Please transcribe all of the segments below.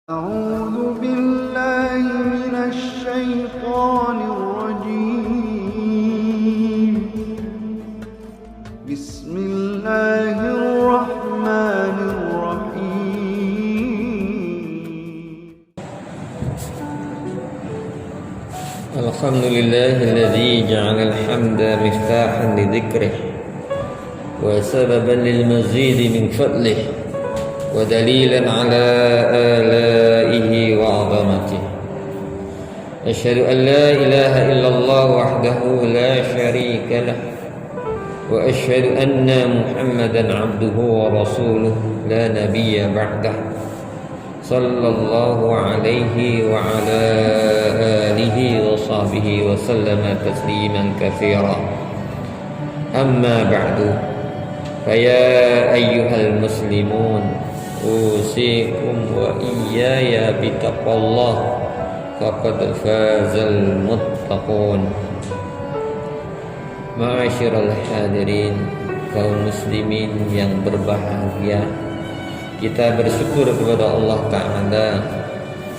أعوذ بالله من الشيطان الرجيم بسم الله الرحمن الرحيم الحمد لله الذي جعل الحمد مفتاحا لذكره وسببا للمزيد من فضله ودليلا على آلائه وعظمته. أشهد أن لا إله إلا الله وحده لا شريك له وأشهد أن محمدا عبده ورسوله لا نبي بعده صلى الله عليه وعلى آله وصحبه وسلم تسليما كثيرا. أما بعد فيا أيها المسلمون أوصيكم وإياي بتقوى الله فقد فاز المتقون. Ma'asyiral hadirin, kaum muslimin yang berbahagia, kita bersyukur kepada Allah Ta'ala.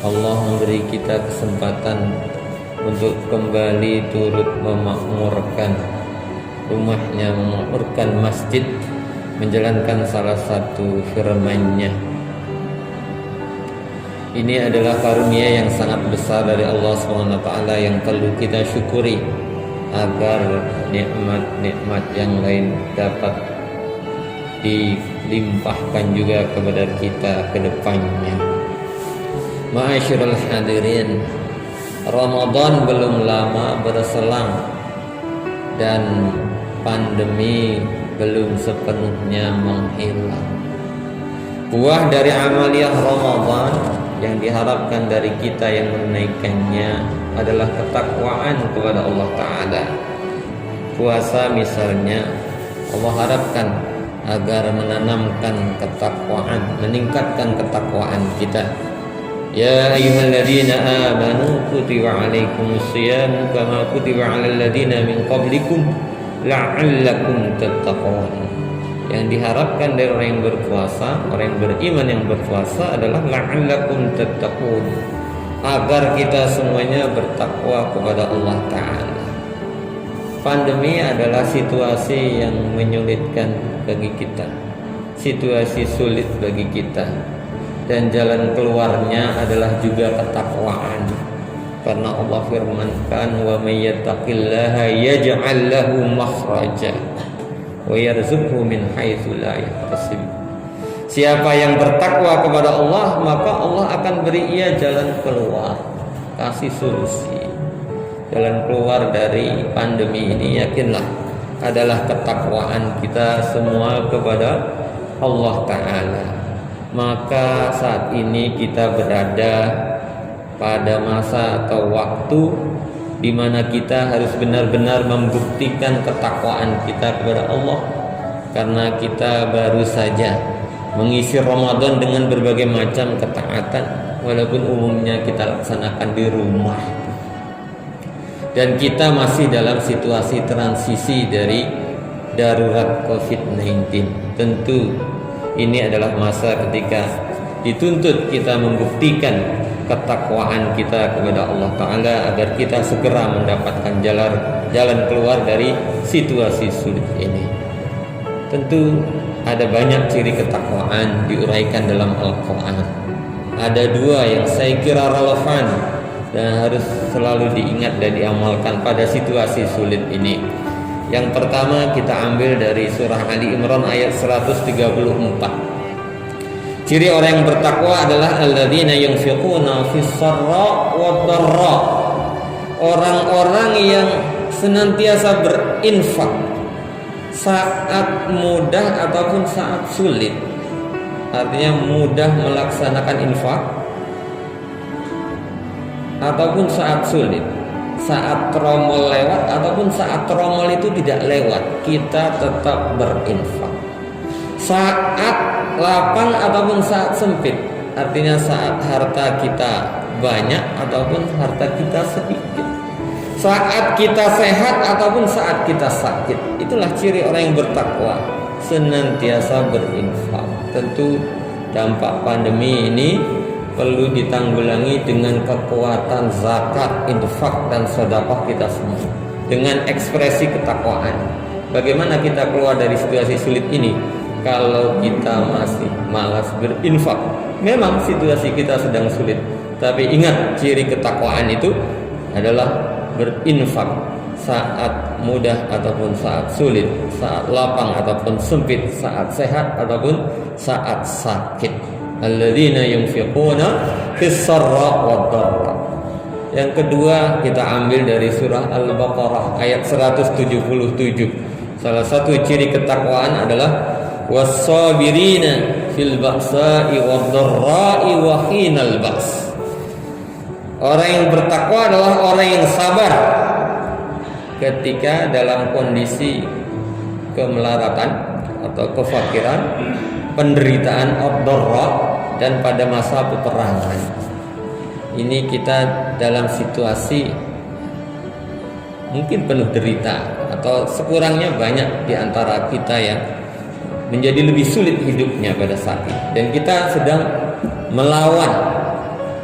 Allah memberi kita kesempatan untuk kembali turut memakmurkan rumahnya, memakmurkan masjid, menjalankan salah satu firman-Nya. Ini adalah karunia yang sangat besar dari Allah SWT yang perlu kita syukuri agar nikmat-nikmat yang lain dapat dilimpahkan juga kepada kita ke depannya. Ma'asyiral hadirin, Ramadan belum lama berselang dan pandemi belum sepenuhnya menghilang. Buah dari amaliyah Ramadan yang diharapkan dari kita yang menunaikannya adalah ketakwaan kepada Allah Ta'ala. Puasa misalnya, Allah harapkan agar menanamkan ketakwaan, meningkatkan ketakwaan kita. Ya ayyuhalladzina amanu kutiba alaikumusiyam kama kutiba alal ladzina min qablikum la'allakum tattaqun. Yang diharapkan dari orang yang berpuasa, orang yang beriman yang berpuasa adalah la'allakum tattaqun, agar kita semuanya bertakwa kepada Allah Ta'ala. Pandemi adalah situasi yang menyulitkan bagi kita, situasi sulit bagi kita, dan jalan keluarnya adalah juga ketakwaan. Karena Allah firmankan, wa may yattaqillaha yaj'al lahu makhraja wa yarzuqhu min haitsu la yahtasib. Siapa yang bertakwa kepada Allah, maka Allah akan beri ia jalan keluar, kasih solusi. Jalan keluar dari pandemi ini, yakinlah, adalah ketakwaan kita semua kepada Allah Ta'ala. Maka saat ini kita berada pada masa atau waktu di mana kita harus benar-benar membuktikan ketakwaan kita kepada Allah, karena kita baru saja mengisi Ramadan dengan berbagai macam ketaatan, walaupun umumnya kita laksanakan di rumah, dan kita masih dalam situasi transisi dari darurat COVID-19. Tentu ini adalah masa ketika dituntut kita membuktikan ketakwaan kita kepada Allah Ta'ala agar kita segera mendapatkan jalan keluar dari situasi sulit ini. Tentu ada banyak ciri ketakwaan diuraikan dalam Al-Quran. Ada dua yang saya kira relevan dan harus selalu diingat dan diamalkan pada situasi sulit ini. Yang pertama kita ambil dari surah Ali Imran ayat 134. Ciri orang yang bertakwa adalah alladzina yunfiquna fis-sarra wad-dharra. Orang-orang yang senantiasa berinfak saat mudah ataupun saat sulit. Artinya mudah melaksanakan infak ataupun saat sulit. Saat tromol lewat ataupun saat tromol itu tidak lewat, kita tetap berinfak. Saat lapang ataupun saat sempit, artinya saat harta kita banyak ataupun harta kita sedikit, saat kita sehat ataupun saat kita sakit. Itulah ciri orang yang bertakwa, senantiasa berinfak. Tentu dampak pandemi ini perlu ditanggulangi dengan kekuatan zakat, infak dan sedekah kita semua, dengan ekspresi ketakwaan. Bagaimana kita keluar dari situasi sulit ini kalau kita masih malas berinfak? Memang situasi kita sedang sulit, tapi ingat, ciri ketakwaan itu adalah berinfak saat mudah ataupun saat sulit, saat lapang ataupun sempit, saat sehat ataupun saat sakit. Alladzina yunfiquna fis-sarra wad-dharra. Yang kedua kita ambil dari surah Al-Baqarah ayat 177. Salah satu ciri ketakwaan adalah was-sabirina fil ba'sa'i wad-dharra'i wa hinal ba's. Orang yang bertakwa adalah orang yang sabar ketika dalam kondisi kemelaratan atau kefakiran, penderitaan, ad-dharra, dan pada masa peperangan. Ini kita dalam situasi mungkin penuh derita, atau sekurangnya banyak di antara kita yang menjadi lebih sulit hidupnya pada saat ini, dan kita sedang melawan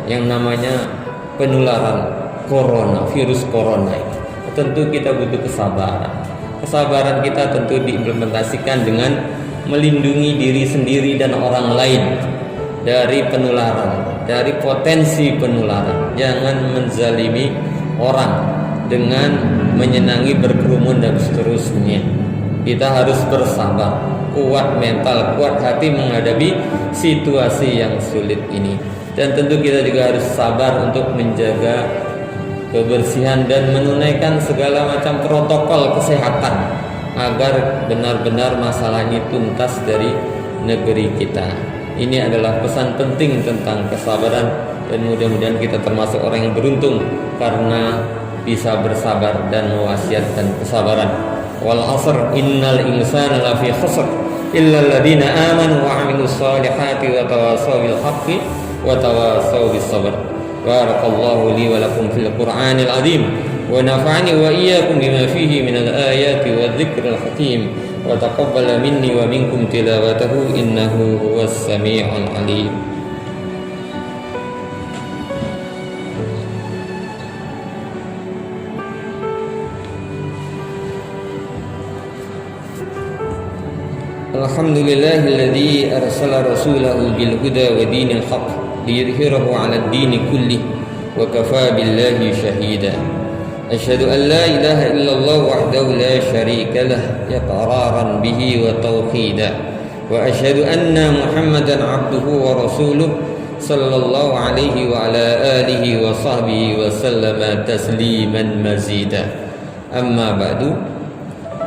yang namanya penularan corona, virus corona ini. Tentu kita butuh kesabaran. Kesabaran kita tentu diimplementasikan dengan melindungi diri sendiri dan orang lain dari penularan, dari potensi penularan. Jangan menzalimi orang dengan menyenangi berkerumun dan seterusnya. Kita harus bersabar, kuat mental, kuat hati menghadapi situasi yang sulit ini. Dan tentu kita juga harus sabar untuk menjaga kebersihan dan menunaikan segala macam protokol kesehatan agar benar-benar masalah ini tuntas dari negeri kita. Ini adalah pesan penting tentang kesabaran, dan mudah-mudahan kita termasuk orang yang beruntung karena bisa bersabar dan mewasiatkan kesabaran. Wal 'asr innal insana lafi khusr illa alladziina aamanu wa 'amilus shalihati wa tawassaw bil haqqi wa tawassaw bis sabr. Barakallahu li wa lakum fil Qur'anil 'azim wa nafa'ani wa iyyakum bima fihi minal ayati wadh-dhikril hakim wa taqabbala minni wa minkum tilawatahu innahu huwas samii'ul 'aliim. Alhamdulillahilladzi arsala rasulahu bil huda wa dinil haqq liyudhhirahu 'alad dini kullih wa kafaa billahi shahida. Asyhadu an la ilaha illallah wahdahu la syarika lah iqraran bihi wa tauhida wa asyhadu anna Muhammadan 'abduhu wa rasuluh sallallahu alaihi wa ala alihi wa sahbihi wa sallama tasliman mazida. Amma ba'du.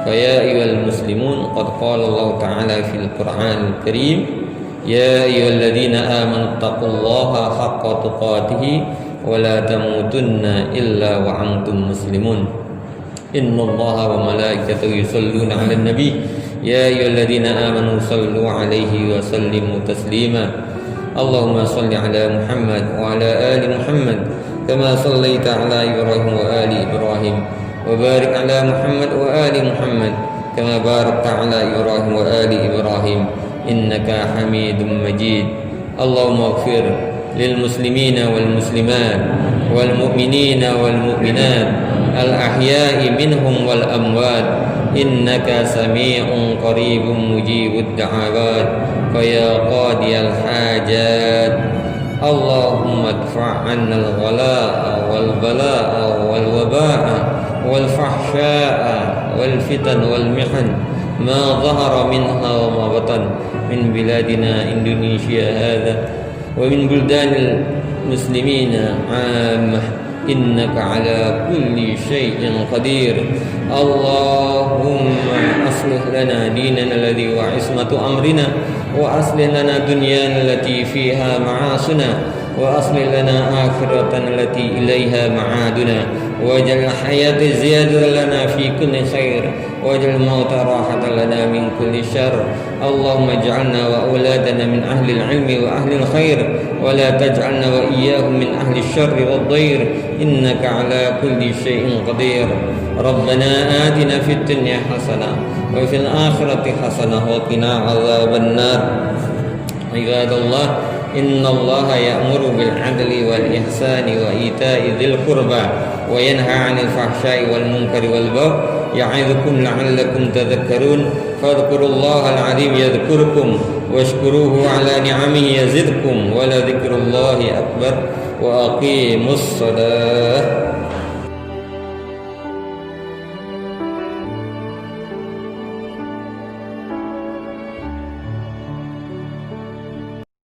Faya ayyuhal muslimun, qad qala Allah ta'ala fil Qur'anil Karim, ya ayyuhalladzina amanu taqullaha haqqa tuqatih wa la tamutunna illa wa antum muslimun. Innallaha wa malaikatahu yusholluna 'alan nabi, ya ayyuhalladzina amanu shallu 'alaihi wa sallimu taslima. Allahumma shalli 'ala Muhammad wa 'ala ali Muhammad kama shallaita 'ala Ibrahim wa ali Ibrahim wa barik 'ala Muhammad wa ali Muhammad kama barakta 'ala Ibrahim wa ali Ibrahim innaka Hamidum Majid. Allahumma ighfir lil muslimina wal muslimat wal mu'minina wal mu'minat al ahya'i minhum wal amwat innaka sami'un qaribun mujibud da'awat fa ya qadiyal hajat. Allahumma adfa' 'anna al-ghalaa'a wal balaa'a wal wabaa'a wal fahsyaa'a wal fitan wal mihan ma dhahara minha wa ma batan min biladina Indonesia hadha wa min buldanil muslimina 'ammah innaka 'ala kulli syai'in qadir. Allahumma aslih lana dinana alladhi wa ismatu amrina wa aslih lana dunyana allati fiha ma'asuna wa aslih lana akhiratana allati ilaiha ma'aduna waj'al hayata ziyadatan lana fi kulli khair waj'al mauta rahatan lana min kulli syarr. Allahumma ij'alna wa auladana min ahli al-ilmi wa ahli al-khair wa la taj'alna wa iyyahum min ahli asy-syarri wad-dhair innaka 'ala kulli syai'in qadir. Rabbana atina fid dunya hasanah wa fil akhirati hasanah wa qina 'adzaban nar. Ibadallah, Innallaha ya'muru bil 'adli wal ihsani wa ita'i dzil qurba wa yanha 'anil fahsya'i wal munkari wal baghi ya'idzukum la'allakum tadhakkarun. Fadhkurullahal 'azim yadhkurkum washkuruhu 'ala ni'amihi yazidkum wa la dzikrullahi akbar wa aqimus shalah.